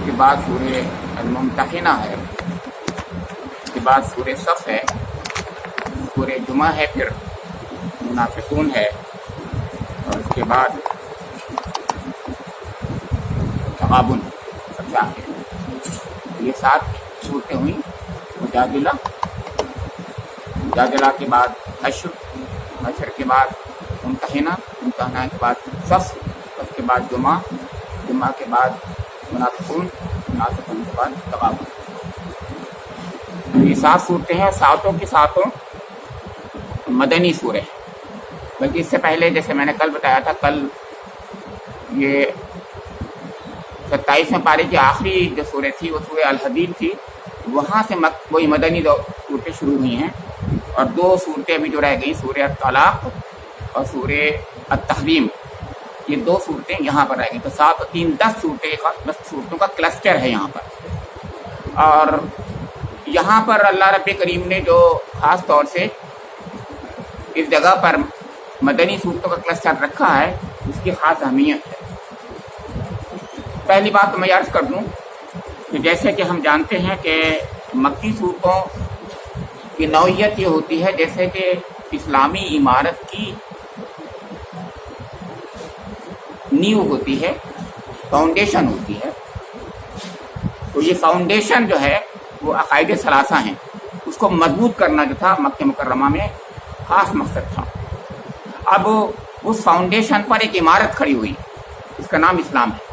کے بعد سورہ الممتحنہ ہے، اس کے بعد سورہ صف ہے، سورہ جمعہ ہے، پھر منافقون ہے، اور اس کے بعد تغابن ہے۔ یہ 7 صورتیں ہوئیں۔ مجادلہ کے بعد حشر کے بعد ممتحنہ کے بعد صف کے بعد جمعہ کے بعد منافقون کے بعد تغابن۔ یہ 7 صورتیں ہیں، 7 کی 7 مدنی سورہ ہیں، بلکہ اس سے پہلے جیسے میں نے کل بتایا تھا، کل یہ 27ویں پارے کی آخری جو سورہ تھی وہ سورہ الحدید تھی، وہاں سے وہی مدنی 2 صورتیں شروع ہوئی ہیں، اور 2 صورتیں ابھی جو رہ گئیں، سورہ الطلاق اور سورہ التحریم، یہ 2 صورتیں یہاں پر رہ گئیں۔ تو 7 اور 3 10 صورتوں کا کلسٹر ہے یہاں پر۔ اور یہاں پر اللہ رب کریم نے جو خاص طور سے اس جگہ پر مدنی صورتوں کا کلسٹر رکھا ہے، اس کی خاص اہمیت ہے۔ پہلی بات تو میں عرض کر دوں کہ جیسے کہ ہم جانتے ہیں کہ مکی صورتوں کی نوعیت یہ ہوتی ہے جیسے کہ اسلامی عمارت کی نیو ہوتی ہے، فاؤنڈیشن ہوتی ہے۔ تو یہ فاؤنڈیشن جو ہے وہ عقائد ثلاثہ ہیں، اس کو مضبوط کرنا جو تھا مکہ مکرمہ میں خاص مقصد تھا۔ اب اس فاؤنڈیشن پر ایک عمارت کھڑی ہوئی، اس کا نام اسلام ہے،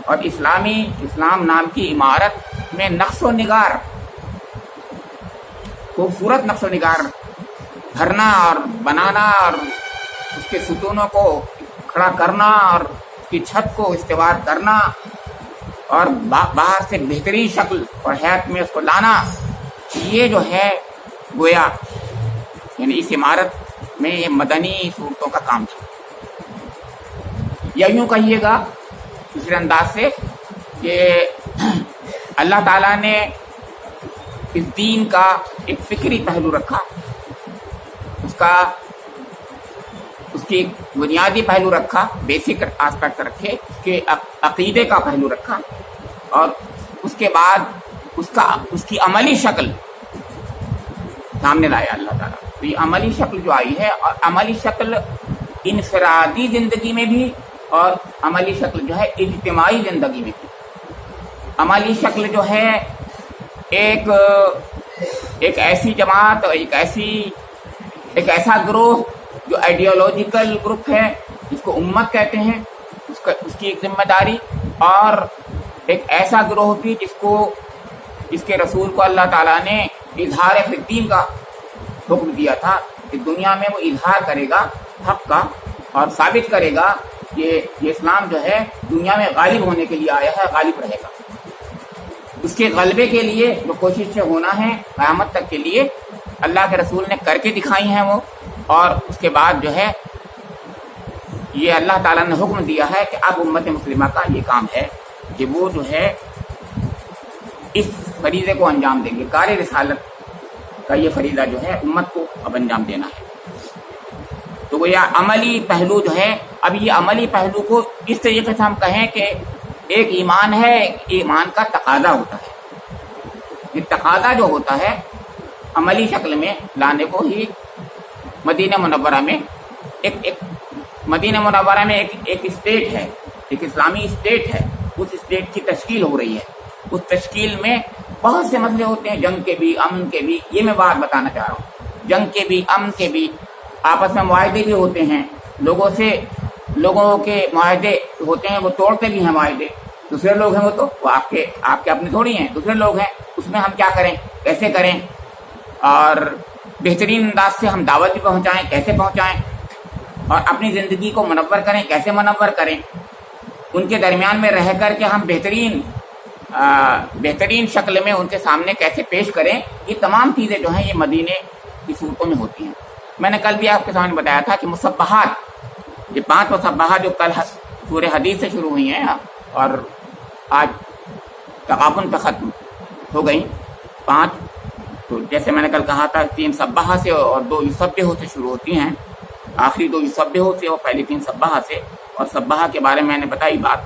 اور اسلام نام کی عمارت میں نقش و نگار، خوبصورت نقش و نگار بھرنا اور بنانا، اور اس کے ستونوں کو کھڑا کرنا، اور اس کی چھت کو استوار کرنا، اور باہر سے بہترین شکل اور حیات میں اس کو لانا، یہ جو ہے گویا یعنی اس عمارت میں یہ مدنی صورتوں کا کام تھا۔ یا یوں کہیے گا دوسرے انداز سے کہ اللہ تعالیٰ نے اس دین کا ایک فکری پہلو رکھا، اس کی بنیادی پہلو رکھا، بیسک آسپیکٹ رکھے، اس کے عقیدے کا پہلو رکھا، اور اس کے بعد اس کی عملی شکل سامنے لایا اللہ تعالیٰ۔ تو یہ عملی شکل جو آئی ہے، اور عملی شکل انفرادی زندگی میں بھی، اور عملی شکل جو ہے اجتماعی زندگی میں بھی۔ عملی شکل جو ہے ایک ایسی جماعت، ایک ایسا گروہ جو آئیڈیالوجیکل گروپ ہے، جس کو امت کہتے ہیں، اس کی ایک ذمہ داری، اور ایک ایسا گروہ بھی جس کے رسول کو اللہ تعالیٰ نے اظہار فی الدین کا حکم دیا تھا کہ دنیا میں وہ اظہار کرے گا حق کا، اور ثابت کرے گا کہ یہ اسلام جو ہے دنیا میں غالب ہونے کے لیے آیا ہے، غالب رہے گا۔ اس کے غلبے کے لیے جو کوششیں ہونا ہے قیامت تک کے لیے اللہ کے رسول نے کر کے دکھائی ہیں وہ، اور اس کے بعد جو ہے یہ اللہ تعالیٰ نے حکم دیا ہے کہ اب امت مسلمہ کا یہ کام ہے کہ وہ جو ہے اس فریضے کو انجام دیں گے۔ کار رسالت کا یہ فریضہ جو ہے امت کو اب انجام دینا ہے۔ تو وہ یہ عملی پہلو جو ہے، اب یہ عملی پہلو کو اس طریقے سے ہم کہیں کہ ایک ایمان ہے، ایمان کا تقاضا ہوتا ہے۔ یہ تقاضا جو ہوتا ہے عملی شکل میں لانے کو ہی مدینہ منورہ میں ایک اسٹیٹ ہے، ایک اسلامی اسٹیٹ ہے، اس اسٹیٹ کی تشکیل ہو رہی ہے۔ اس تشکیل میں بہت سے مسئلے ہوتے ہیں، جنگ کے بھی، امن کے بھی، یہ میں بات بتانا چاہ رہا ہوں۔ جنگ کے بھی، امن کے بھی، آپس میں معاہدے بھی ہوتے ہیں، لوگوں کے معاہدے ہوتے ہیں، وہ توڑتے بھی ہیں معاہدے۔ دوسرے لوگ ہیں وہ آپ کے اپنے تھوڑی ہیں، دوسرے لوگ ہیں، اس میں ہم کیا کریں، کیسے کریں، اور بہترین انداز سے ہم دعوت بھی پہنچائیں، کیسے پہنچائیں، اور اپنی زندگی کو منور کریں، کیسے منور کریں، ان کے درمیان میں رہ کر کے ہم بہترین شکل میں ان کے سامنے کیسے پیش کریں، یہ تمام چیزیں جو ہیں یہ مدینے کی صورتوں میں ہوتی ہیں۔ میں نے کل بھی آپ کے سامنے بتایا تھا کہ مصبحات، یہ 5 مصبحات جو کل سورہ حدید سے شروع ہوئی ہیں اور آج تغابن پہ ختم ہو گئی 5، تو جیسے میں نے کل کہا تھا 3 سبحہ سے اور 2 یسبحہ سے شروع ہوتی ہیں، آخری 2 یسبحہ سے اور پہلی 3 سبحہ سے۔ اور سبحہ کے بارے میں نے بتائی بات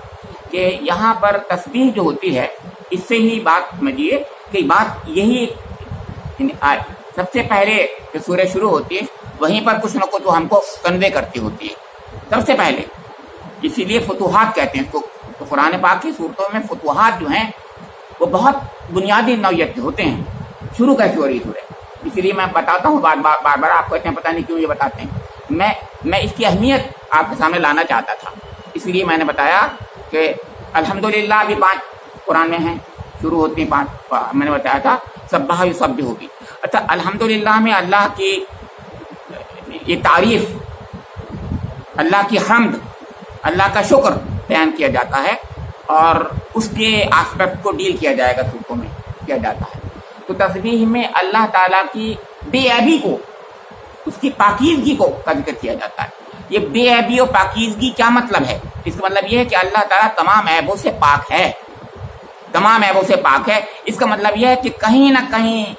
کہ یہاں پر تسبیح جو ہوتی ہے اس سے ہی بات سمجھیے کہ بات یہی سب سے پہلے جو سورہ شروع ہوتی ہے وہیں پر کچھ نہ کچھ ہم کو کنوے کرتی ہوتی ہے سب سے پہلے. اسی لیے فتوحات کہتے ہیں اس کو. تو قرآن پاک کی صورتوں میں فتوحات جو ہیں وہ بہت بنیادی نوعیت کے ہوتے ہیں. شروع کیسے ہو رہی سورہ, اسی لیے میں بتاتا ہوں بار بار آپ کہتے ہیں پتہ نہیں کیوں یہ بتاتے ہیں. میں اس کی اہمیت آپ کے سامنے لانا چاہتا تھا, اس لیے میں نے بتایا کہ الحمدللہ ابھی 5 قرآن میں ہیں, شروع ہوتی ہیں 5. میں نے بتایا تھا سبح یسبح ہوگی. اچھا, الحمدللہ میں اللہ کی یہ تعریف, اللہ کی حمد, اللہ کا شکر بیان کیا جاتا ہے اور اس کے آسپیکٹ کو ڈیل کیا جائے گا صورتوں میں کیا جاتا ہے. تو تسبیح میں اللہ تعالیٰ کی بے عیبی کو, اس کی پاکیزگی کو کا ذکر کیا جاتا ہے. یہ بے عیبی اور پاکیزگی کیا مطلب ہے؟ اس کا مطلب یہ ہے کہ اللہ تعالیٰ تمام عیبوں سے پاک ہے, تمام عیبوں سے پاک ہے. اس کا مطلب یہ ہے کہ کہیں نہ کہیں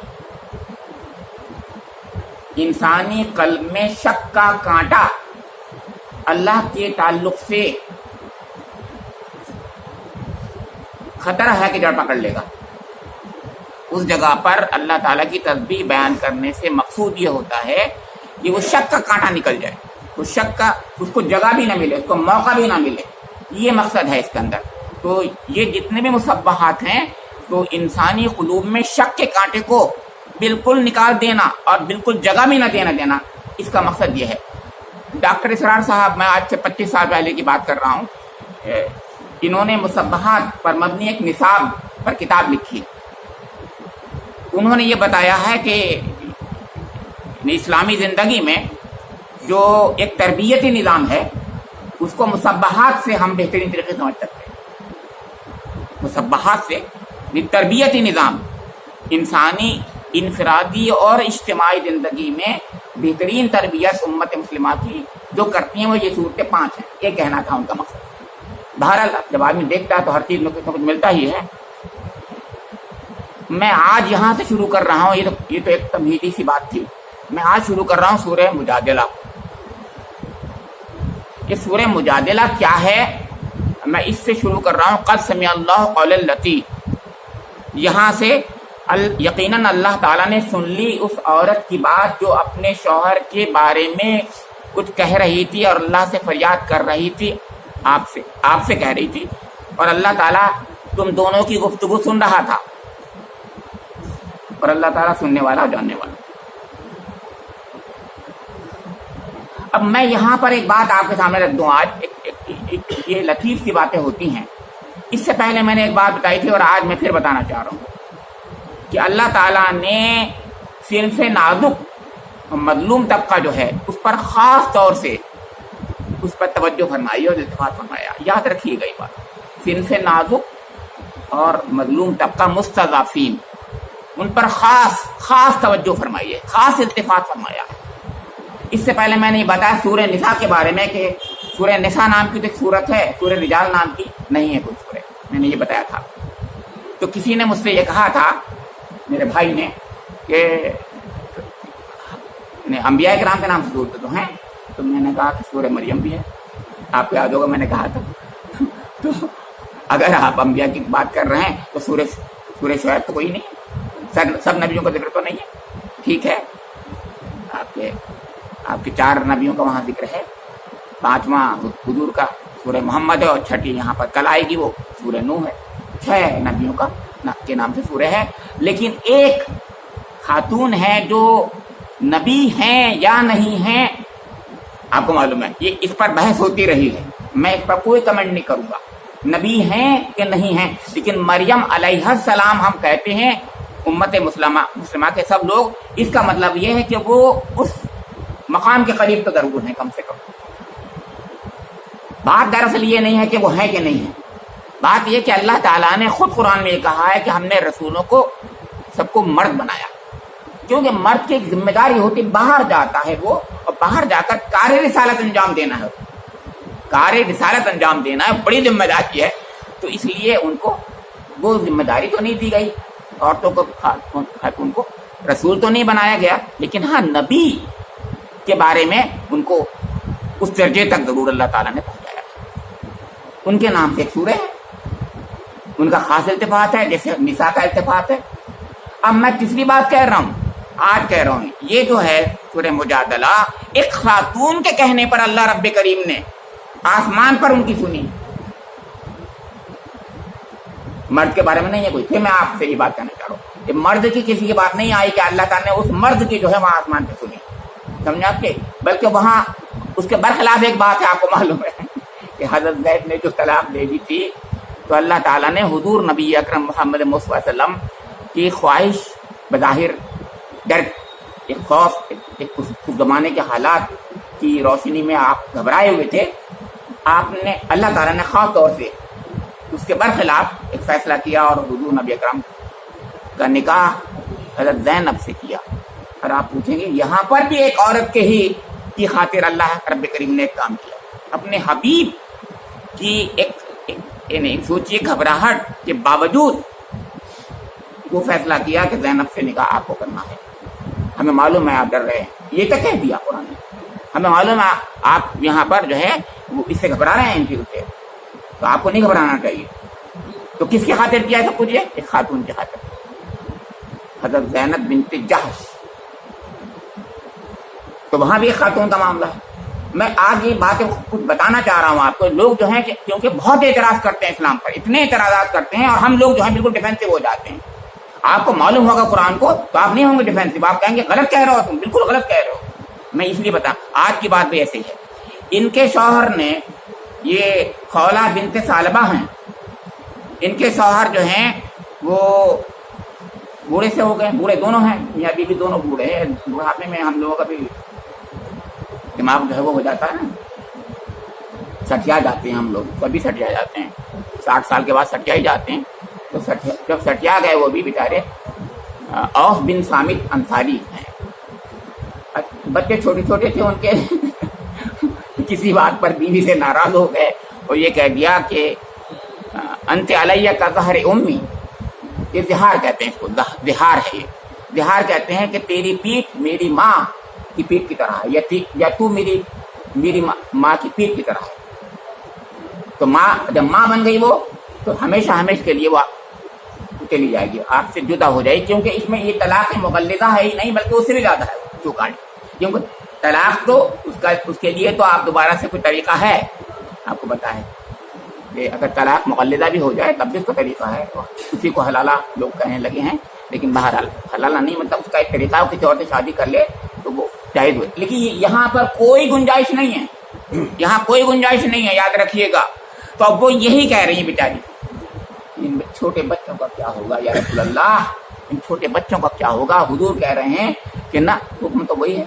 انسانی قلب میں شک کا کانٹا اللہ کے تعلق سے خطرہ ہے کہ جڑ پکڑ لے گا. اس جگہ پر اللہ تعالیٰ کی تسبیح بیان کرنے سے مقصود یہ ہوتا ہے کہ وہ شک کا کانٹا نکل جائے, اس شک کا اس کو جگہ بھی نہ ملے, اس کو موقع بھی نہ ملے. یہ مقصد ہے اس کے اندر. تو یہ جتنے بھی مسبحات ہیں تو انسانی قلوب میں شک کے کانٹے کو بالکل نکال دینا اور بالکل جگہ بھی نہ دینا, اس کا مقصد یہ ہے. ڈاکٹر اسرار صاحب, میں آج سے 25 سال پہلے کی بات کر رہا ہوں, انہوں نے مسبحات پر مبنی ایک نصاب پر کتاب لکھی. انہوں نے یہ بتایا ہے کہ اسلامی زندگی میں جو ایک تربیتی نظام ہے اس کو مسبحات سے ہم بہترین طریقے سے سمجھ سکتے ہیں. مسبحات سے تربیتی نظام انسانی انفرادی اور اجتماعی زندگی میں بہترین تربیت امت مسلمہ کی جو کرتی ہیں وہ یہ صورتیں 5 ہیں. یہ کہنا تھا ان کا مقصد. بہرحال جب آدمی دیکھتا ہے تو ہر چیز میں کچھ نہ کچھ ملتا ہی ہے. میں آج یہاں سے شروع کر رہا ہوں, یہ تو ایک تمہیدی سی بات تھی. میں آج شروع کر رہا ہوں سورہ مجادلہ. یہ سورہ مجادلہ کیا ہے, میں اس سے شروع کر رہا ہوں. قد سمع اللہ قول التی, یہاں سے یقیناً اللہ تعالیٰ نے سن لی اس عورت کی بات جو اپنے شوہر کے بارے میں کچھ کہہ رہی تھی اور اللہ سے فریاد کر رہی تھی, آپ سے کہہ رہی تھی, اور اللہ تعالیٰ تم دونوں کی گفتگو سن رہا تھا, اور اللہ تعالیٰ سننے والا جاننے والا. اب میں یہاں پر ایک بات آپ کے سامنے رکھ دوں. آج یہ لطیف سی باتیں ہوتی ہیں. اس سے پہلے میں نے ایک بات بتائی تھی اور آج میں پھر بتانا چاہ رہا ہوں کہ اللہ تعالیٰ نے صنف نازک مظلوم طبقہ جو ہے اس پر خاص طور سے اس پر توجہ فرمائی اور التفات فرمایا. یاد رکھیے گا یہ بات, صنف نازک اور مظلوم طبقہ مستضعفین, ان پر خاص توجہ فرمائی ہے, خاص التفات فرمایا. اس سے پہلے میں نے یہ بتایا سورہ نساء کے بارے میں کہ سورہ نساء نام کی تو ایک سورت ہے, سورہ رجال نام کی نہیں ہے کوئی سورہ. میں نے یہ بتایا تھا. تو کسی نے مجھ سے یہ کہا تھا, میرے بھائی نے, کہ انبیاء کرام کے نام سے سورت تو ہیں. تو میں نے کہا کہ سورہ مریم بھی ہے. آپ کو یاد ہوگا میں نے کہا تھا. تو اگر آپ انبیاء کی بات کر رہے ہیں تو سورہ شعیب تو کوئی نہیں, سب نبیوں کا ذکر تو نہیں ہے. ٹھیک ہے, آپ کے 4 نبیوں کا وہاں ذکر ہے, 5واں حضور کا سورہ محمد ہے, اور 6ٹھی یہاں پر کل آئے گی وہ سورہ نوح ہے. 6 نبیوں کا کے نام سے سورہ ہے. لیکن ایک خاتون ہے جو نبی ہیں یا نہیں ہیں آپ کو معلوم ہے, یہ اس پر بحث ہوتی رہی ہے. میں اس پر کوئی کمنٹ نہیں کروں گا نبی ہیں کہ نہیں ہیں. لیکن مریم علیہ السلام ہم کہتے ہیں, امت مسلمہ کے سب لوگ, اس کا مطلب یہ ہے کہ وہ اس مقام کے قریب تو ضرور ہیں کم سے کم. بات دراصل یہ نہیں ہے کہ وہ ہیں کہ نہیں ہیں. بات یہ کہ اللہ تعالیٰ نے خود قرآن میں یہ کہا ہے کہ ہم نے رسولوں کو سب کو مرد بنایا, کیونکہ مرد کی ایک ذمہ داری ہوتی, باہر جاتا ہے وہ, اور باہر جا کر کار رسالت انجام دینا ہے. کار رسالت انجام دینا ہے, بڑی ذمہ داری ہے. تو اس لیے ان کو وہ ذمہ داری تو نہیں دی گئی. عورتوں کو, خاتون کو رسول تو نہیں بنایا گیا, لیکن ہاں نبی کے بارے میں ان کو اس درجے تک ضرور اللہ تعالیٰ نے پہنچایا. ان کے نام سے ایک سورہ ہے ان کا خاص التفات ہے جیسے نساء کا التفات ہے. اب میں تیسری بات کہہ رہا ہوں، آج کہہ رہا ہوں، یہ جو ہے سورہ مجادلہ ایک خاتون کے کہنے پر اللہ رب کریم نے آسمان پر ان کی سنی، مرد کے بارے میں نہیں ہے کوئی. پھر میں آپ سے یہ بات کہنا چاہ رہا ہوں کہ مرد کی کسی کی بات نہیں آئی کہ اللہ تعالیٰ نے اس مرد کی جو ہے وہاں آسمان پہ سنی، سمجھے آپ کے، بلکہ وہاں اس کے برخلاف ایک بات ہے، آپ کو معلوم ہے کہ حضرت زید نے جو طلاق دے دی تھی تو اللہ تعالیٰ نے حضور نبی اکرم محمد مصطفیٰ صلی اللہ علیہ وسلم کی خواہش بظاہر ڈر، ایک خوف، ایک اس زمانے کے حالات کی روشنی میں آپ گھبرائے ہوئے تھے، آپ نے اللہ تعالیٰ نے خاص طور سے اس کے برخلاف ایک فیصلہ کیا اور حضور نبی اکرم کا نکاح حضرت زینب سے کیا. اور آپ پوچھیں گے یہاں پر بھی ایک عورت کے ہی کی خاطر اللہ رب کریم نے ایک کام کیا، اپنے حبیب کی ایک سوچیے گھبراہٹ کے باوجود وہ فیصلہ کیا کہ زینب سے نکاح آپ کو کرنا ہے. ہمیں معلوم ہے آپ ڈر رہے ہیں، یہ تو کہہ دیا قرآن نے، ہمیں معلوم ہے آپ یہاں پر جو ہے وہ اس سے گھبرا رہے ہیں ان چیزوں سے، تو آپ کو نہیں گھبرانا چاہیے. تو کس کی خاطر کیا ہے سب کچھ؟ ایک خاتون کی خاطر، حضرت زینب بنت جحش. تو وہاں بھی ایک خاتون کا معاملہ ہے. میں آج یہ باتیں کچھ بتانا چاہ رہا ہوں آپ کو. لوگ جو ہیں کیونکہ بہت اعتراض کرتے ہیں اسلام پر، اتنے اعتراضات کرتے ہیں اور ہم لوگ جو ہیں بالکل ڈیفینسو ہو جاتے ہیں. آپ کو معلوم ہوگا قرآن کو تو آپ نہیں ہوں گے ڈیفینسو، آپ کہیں گے غلط کہہ رہے ہو تم، بالکل غلط کہہ رہے ہو. میں اس لیے بتا، آج کی بات بھی ایسے ہی ہے. ان کے شوہر نے، یہ خولہ بنت ثعلبہ ہیں، ان کے شوہر جو ہیں وہ بوڑھے سے ہو گئے، بوڑھے دونوں ہیں، میاں بیوی دونوں بوڑھے ہیں. بڑھاپے میں ہم لوگوں کا بھی دماغ جو ہے وہ ہو جاتا ہے نا، سٹیا جاتے ہیں ہم لوگ، کبھی سٹیا جاتے ہیں، 60 سال کے بعد سٹیا ہی جاتے ہیں. تو جب سٹیا گئے وہ بھی بیچارے اوف بن صامت انصاری ہیں، بچے چھوٹے چھوٹے تھے ان کے کسی بات پر بیوی سے ناراض ہو گئے اور یہ کہہ دیا کہ انت علیہ کا ظہر امی، یہ زہار کہتے ہیں اس کو، زہار ہے یہ، زہار کہتے ہیں کہ تیری پیٹھ میری ماں کی پیٹھ کی طرح ہے، یا تو میری ماں کی پیٹھ کی طرح ہے. تو ماں جب ماں بن گئی وہ تو ہمیشہ ہمیشہ کے لیے وہ چلی جائے گی، آپ سے جدا ہو جائے گی. کیونکہ اس میں یہ طلاق مغلظہ ہے ہی نہیں بلکہ اس سے بھی زیادہ ہے چوکاٹ. کیونکہ طلاق تو اس کے لیے تو آپ دوبارہ سے کوئی طریقہ ہے، آپ کو پتا ہے کہ اگر طلاق مغلظہ بھی ہو جائے تب بھی اس کا طریقہ ہے. اسی کو حلالہ لوگ کہنے لگے ہیں، لیکن بہرحال حلالہ نہیں مطلب اس کا ایک طریقہ ہے، کسی اور سے شادی کر لے تو وہ جائز ہوئے. لیکن یہاں پر کوئی گنجائش نہیں ہے، یہاں کوئی گنجائش نہیں ہے، یاد رکھیے گا. تو اب وہ یہی کہہ رہی ہیں بیچاری، ان چھوٹے بچوں کا کیا ہوگا یا رسول اللہ، ان چھوٹے بچوں کا کیا ہوگا. حضور کہہ رہے ہیں کہ نہ، حکم تو وہی ہے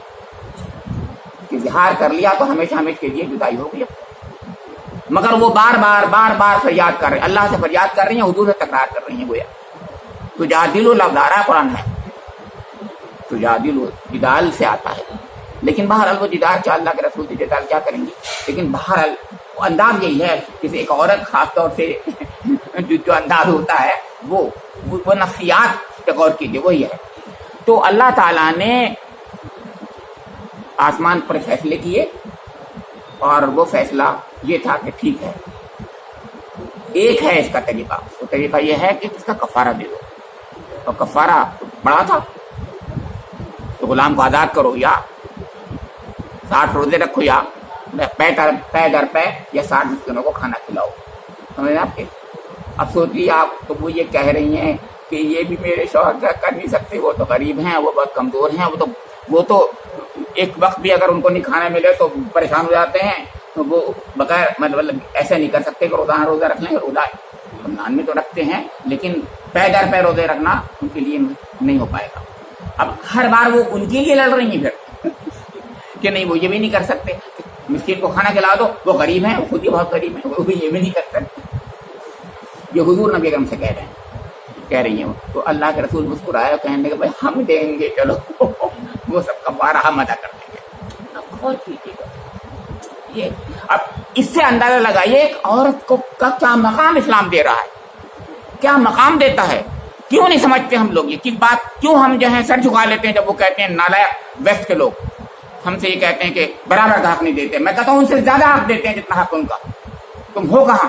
کہ اظہار کر لیا تو ہمیشہ ہمیشہ کے لیے جدائی ہو گئی. مگر وہ بار بار فریاد کر رہے ہیں، اللہ سے فریاد کر رہی ہیں، حضور سے تکرار کر رہی ہیں. گویا تجادل لفظ آ رہا قرآن میں، تجادل جدال سے آتا ہے، لیکن بہرحال وہ جدال کیا، اللہ کے رسول سے جدال کیا کریں گی. لیکن بہرحال انداز یہی ہے، کسی ایک عورت خاص طور سے جو انداز ہوتا ہے وہ نفسیات پہ غور کیجیے، وہی ہے. تو اللہ تعالیٰ نے آسمان پر فیصلے کیے اور وہ فیصلہ یہ تھا کہ ٹھیک ہے، ایک ہے اس کا طریقہ. وہ طریقہ یہ ہے کہ اس کا کفارہ دے دو، اور کفارہ بڑا تھا تو غلام کو آزاد کرو، یا 60 روزے رکھو، یا پے در پے، یا 60 مسکینوں کو کھانا کھلاؤ. سمجھ آپ کے. اب سوچیے آپ، تو وہ یہ کہہ رہی ہیں کہ یہ بھی میرے شوہر کر نہیں سکتے، وہ تو غریب ہیں، وہ بہت کمزور ہیں، وہ تو ایک وقت بھی اگر ان کو نہیں کھانا ملے تو پریشان ہو جاتے ہیں. تو وہ بغیر مطلب ایسے نہیں کر سکتے کہ روزانہ روزہ رکھ لیں. روزہ رمضان میں تو رکھتے ہیں لیکن پے در پے روزے رکھنا ان کے لیے نہیں ہو پائے گا. اب ہر بار وہ ان کے لیے لڑ رہی ہیں پھر کہ نہیں وہ یہ بھی نہیں کر سکتے، مسکین کو کھانا کھلا دو، وہ غریب ہیں، وہ خود ہی بہت غریب ہیں، وہ بھی یہ بھی نہیں کر سکتے. یہ حضور نبی اکرم سے کہہ رہی ہیں. تو اللہ کے رسول مسکرائے اور کہنے لگے بھائی ہم دیں گے، چلو وہ سب کفارہ ہم ادا کر دیں گے. اب بہت ٹھیک ہے. یہ اب اس سے اندازہ لگائیے ایک عورت کو کا کیا مقام اسلام دے رہا ہے، کیا مقام دیتا ہے. کیوں نہیں سمجھتے ہم لوگ یہ بات؟ کیوں ہم جو ہے سر جھکا لیتے ہیں جب وہ کہتے ہیں نالائق ویسٹ کے لوگ ہم سے یہ کہتے ہیں کہ برابر کا حق نہیں دیتے؟ میں کہتا ہوں ان سے زیادہ حق دیتے ہیں جتنا حق ان کا. تم ہو کہاں؟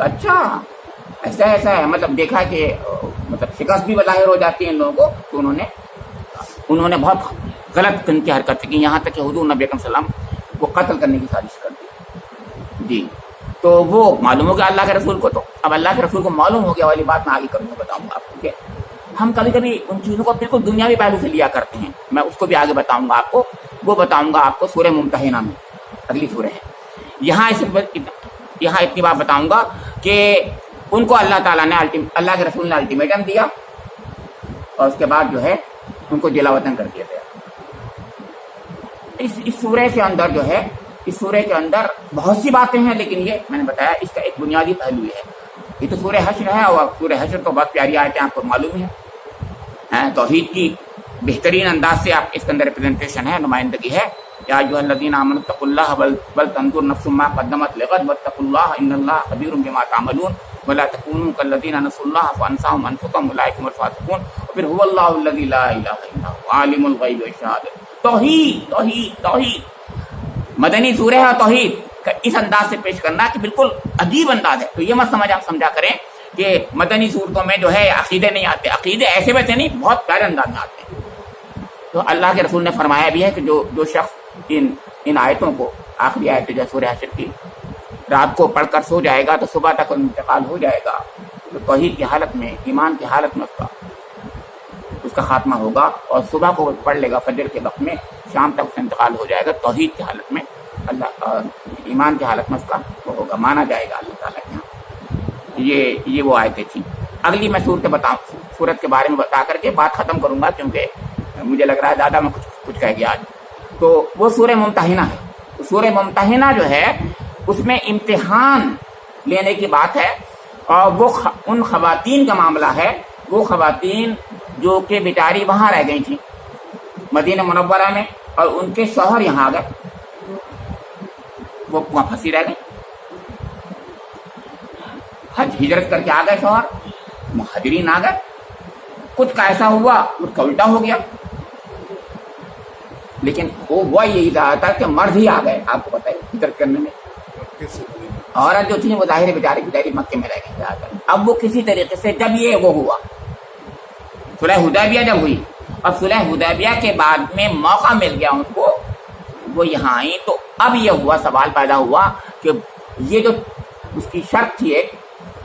تو اچھا ایسا ہے، مطلب دیکھا کہ مطلب شکست بھی بظاہر ہو جاتی ہے ان لوگوں کو، تو انہوں نے بہت غلط ان کی حرکت کی، یہاں تک کہ حضور نبی اکرم صلی اللہ علیہ وسلم کو قتل کرنے کی سازش کر دی جی۔ تو وہ معلوم ہو گیا اللہ کے رسول کو، تو اب اللہ کے رسول کو معلوم ہو گیا والی بات میں آگے کروں گا، بتاؤں گا آپ کو کہ ہم کبھی کبھی ان چیزوں کو بالکل دنیاوی پہلو سے لیا کرتے ہیں، میں اس کو بھی آگے بتاؤں گا آپ کو، وہ بتاؤں گا آپ کو سورہ ممتحنہ میں، اگلی سورہ ہے، یہاں اتنی بات بتاؤں گا کہ ان کو اللہ تعالیٰ نے اللہ کے رسول نے الٹیمیٹم دیا، اور اس کے بعد جو ہے ان کو جلا وطن کر دیا گیا۔ اس سورہ کے اندر جو ہے، اس سورہ کے اندر بہت سی باتیں ہیں، لیکن یہ میں نے بتایا اس کا ایک بنیادی پہلو یہ ہے، یہ تو سورہ حشر ہے، اور سورہ حشر تو بہت پیاری آیتیں آپ کو معلوم ہے، توحید کی بہترین انداز سے آپ اس کے اندر ریپرزنٹیشن ہے، نمائندگی ہے۔ یا ایھا الذین آمنوا اتقوا اللہ بل تنظر نفس ما قدمت لغد واتقوا اللہ ان اللہ خبیر بما تعملون ولا تکونوا کالذین نسوا اللہ فانساهم انفسهم اولئک هم الفاسقون۔ اور پھر هو اللہ الذی لا الہ الا هو عالم الغیب والشہادۃ۔ توحید مدنی سورہ ہے، توحید کا اس انداز سے پیش کرنا کہ بالکل عجیب انداز ہے، تو یہ مت سمجھا کریں کہ مدنی صورتوں میں جو ہے عقیدے نہیں آتے، عقیدے ایسے ویسے نہیں، بہت پیارے انداز میں آتے ہیں۔ تو اللہ کے رسول نے فرمایا بھی ہے کہ جو شخص ان آیتوں کو، آخری آیت جو سورہ حشر کی، رات کو پڑھ کر سو جائے گا تو صبح تک انتقال ہو جائے گا، تو توحید کی حالت میں، ایمان کی حالت میں اس کا خاتمہ ہوگا، اور صبح کو پڑھ لے گا فجر کے وقت میں، شام تک اس کا انتقال ہو جائے گا، توحید کی حالت میں، اللہ ایمان کی حالت میں اس کا وہ ہوگا، مانا جائے گا اللہ تعالیٰ کے یہاں۔ یہ وہ آیتیں تھیں۔ اگلی میں سورت کے بارے میں بتا کر کے بات ختم کروں گا، کیونکہ مجھے لگ رہا ہے زیادہ میں کچھ کہہ گیا آج۔ تو وہ سورہ ممتحنہ ہے۔ سورہ ممتحنہ جو ہے اس میں امتحان لینے کی بات ہے، اور وہ ان خواتین کا معاملہ ہے، وہ خواتین جو کہ بیچاری وہاں رہ گئی تھیں مدینہ منورہ میں، اور ان کے شوہر یہاں آ گئے، وہ وہاں پھنسی رہ گئی، ہجرت کر کے آ گئے شوہر، مہاجرین آ گئے، کچھ کا ایسا ہوا، کچھ کا الٹا ہو گیا، لیکن وہ یہی رہا تھا کہ مرد ہی آ گئے، آپ کو پتہ ہے ہجرت کرنے میں، عورت جو تھی وہ ظاہر بیچاری مکے میں رہ گئی۔ اب وہ کسی طریقے سے جب یہ وہ ہوا، صلح حدیبیہ جب ہوئی، اور صلح حدیبیہ کے بعد میں موقع مل گیا ان کو، وہ یہاں آئی، تو اب یہ ہوا، سوال پیدا ہوا کہ یہ جو اس کی شرط تھی، ایک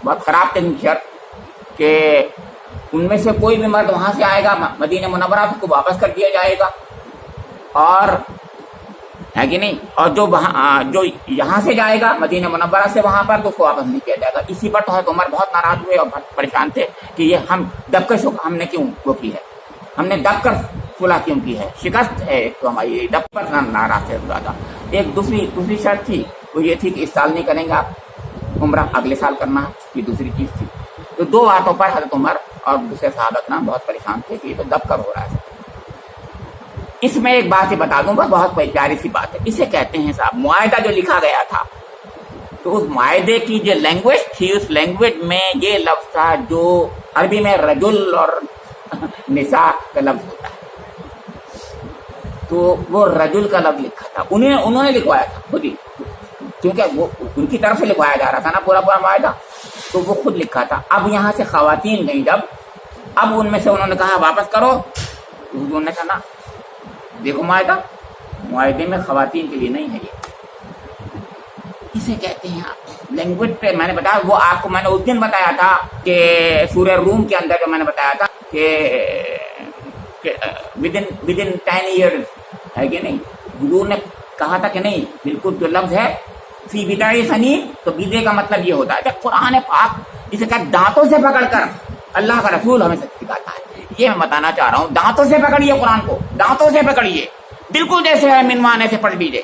بہت خراب ترین شرط، کہ ان میں سے کوئی بھی مرد وہاں سے آئے گا مدینہ منورہ کو واپس کر دیا جائے گا، اور ہے کہ نہیں، اور جو یہاں سے جائے گا مدینہ منورہ سے وہاں پر، تو اس کو واپس نہیں کیا جائے گا۔ اسی پر تو حضرت عمر بہت ناراض ہوئے اور بہت پریشان تھے کہ یہ ہم دب کر ہم نے کیوں وہ کی ہے، ہم نے دب کر صلح کیوں کی ہے، شکست ہے ایک تو ہماری، دب پر ناراض تھے زیادہ۔ ایک دوسری شرط تھی، وہ یہ تھی کہ اس سال نہیں کریں گے آپ عمرہ، اگلے سال کرنا ہے، یہ دوسری چیز تھی۔ تو دو باتوں پر حضرت عمر اور دوسرے صحابہ کرام بہت پریشان تھے کہ یہ تو دب کر ہو رہا ہے۔ اس میں ایک بات ہی بتا دوں گا، بہت پیاری سی بات ہے، اسے کہتے ہیں صاحب معاہدہ جو لکھا گیا تھا، تو اس معاہدے کی جو لینگویج تھی، اس لینگویج میں یہ لفظ تھا جو عربی میں رجل اور نساء کا لفظ ہوتا ہے، تو وہ رجل کا لفظ لکھا تھا، انہوں نے لکھوایا تھا خود ہی، کیونکہ وہ ان کی طرف سے لکھوایا جا رہا تھا نا پورا معاہدہ، تو وہ خود لکھا تھا۔ اب یہاں سے خواتین گئیں جب، اب ان میں سے انہوں نے کہا واپس کرو، تو حضور نے کہا نا، دیکھو معاہدے میں خواتین کے لیے نہیں ہے، یہ اسے کہتے ہیں آپ لینگویج پہ، میں نے بتایا وہ آپ کو، میں نے اس دن بتایا تھا کہ سورہ روم کے اندر جو میں نے بتایا تھا کہ ود ان 10 years ہے کہ نہیں، حضور نے کہا تھا کہ نہیں، بالکل جو لفظ ہے فی بضع سنین، تو بضع کا مطلب یہ ہوتا ہے کہ قرآن پاک جسے کہ دانتوں سے پکڑ کر اللہ کا رسول ہمیں سکھاتا ہے، یہ میں بتانا چاہ رہا ہوں، دانتوں سے پکڑیے قرآن کو، دانتوں سے پکڑیے، بالکل جیسے ہے منوانے سے پڑھ لیجیے،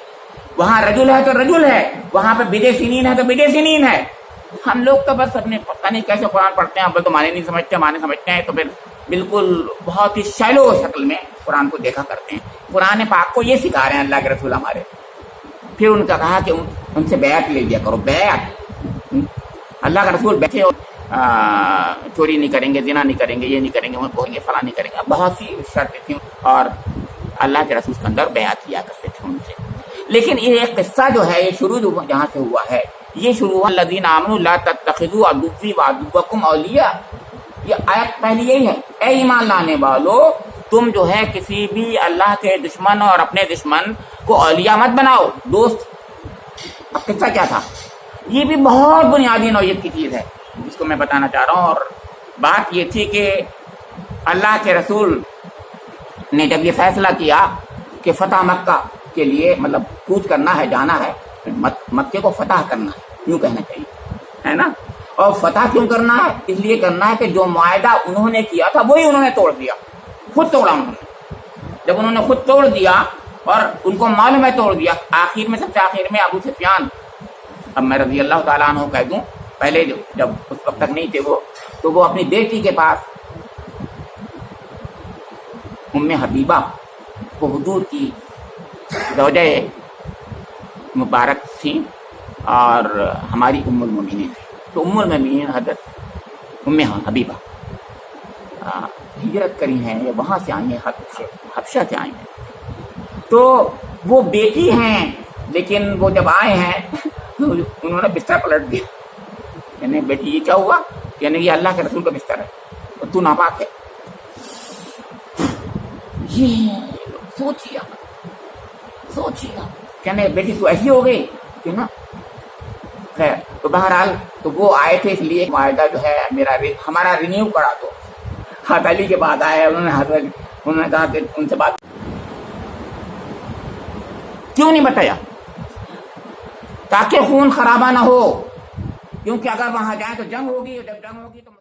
وہاں رجل ہے تو رجل ہے، وہاں پہ بضع سنین ہے تو بضع سنین ہے۔ ہم لوگ تو بس اپنے پتہ نہیں کیسے قرآن پڑھتے ہیں، اب تو معنی نہیں سمجھتے، معنی سمجھتے ہیں تو پھر بالکل بہت ہی شیلو شکل میں قرآن کو دیکھا کرتے ہیں۔ قرآن پاک کو یہ سکھا رہے ہیں اللہ کے رسول ہمارے۔ پھر ان کا کہا کہ ان سے بیعت لے لیا کرو، بیعت، اللہ کا رسول بیٹھے ہو، چوری نہیں کریں گے، زنا نہیں کریں گے، یہ نہیں کریں گے، وہ کہیں گے، فلاں نہیں کریں گے، بہت سی شرطیں تھیں، اور اللہ کے رسول کے اندر بیعت کیا کرتے تھے ان سے۔ لیکن یہ ایک قصہ جو ہے، یہ شروع جہاں سے ہوا ہے، یہ شروع ہوا الذین آمنوا لا تخذوا عدوی وعدوکم اولیاء، یہ آیت پہلی یہی ہے، اے ایمان لانے والو تم جو ہے کسی بھی اللہ کے دشمن اور اپنے دشمن کو اولیاء مت بناؤ، دوست۔ اب قصہ کیا تھا؟ یہ بھی بہت بنیادی نوعیت کی چیز ہے جس کو میں بتانا چاہ رہا ہوں، اور بات یہ تھی کہ اللہ کے رسول نے جب یہ فیصلہ کیا کہ فتح مکہ کے لیے مطلب کوچ کرنا ہے، جانا ہے، مکے کو فتح کرنا ہے، یوں کہنا چاہیے، ہے نا۔ اور فتح کیوں کرنا ہے؟ اس لیے کرنا ہے کہ جو معاہدہ انہوں نے کیا تھا وہی انہوں نے توڑ دیا، خود توڑا انہوں نے۔ جب انہوں نے خود توڑ دیا اور ان کو معلوم ہے توڑ دیا، آخر میں سب سے آخر میں ابو سفیان، اب میں رضی اللہ تعالیٰ عنہ کہہ دوں، پہلے جب اس وقت تک نہیں تھے وہ، تو وہ اپنی بیٹی کے پاس ام حبیبہ کو حضور کی زوجہ مبارک تھی اور ہماری ام المومنین، تو ام المومنین حضرت ام حبیبہ ہجرت کری ہیں، یا وہاں سے آئی ہیں، حبشہ سے آئی ہیں، تو وہ بیٹی ہیں، لیکن وہ جب آئے ہیں تو انہوں نے بستر پلٹ دیا، یعنی بیٹی یہ کیا ہوا، یعنی یہ اللہ کے رسول کا بستر ہے اور تو ناپاک ہے۔ یہ سوچیا کہنے بیٹی تو ایسی ہو گئی کہ نا، خیر تو بہرحال تو وہ آئے تھے اس لیے معاہدہ جو ہے ہمارا رینیو کرا دو۔ حضرت علی کے بعد آئے، انہوں نے کہا کہ ان سے بات کیوں نہیں بتایا، تاکہ خون خرابہ نہ ہو، کیونکہ اگر وہاں جائیں تو جنگ ہوگی، اور جب جنگ ہوگی تو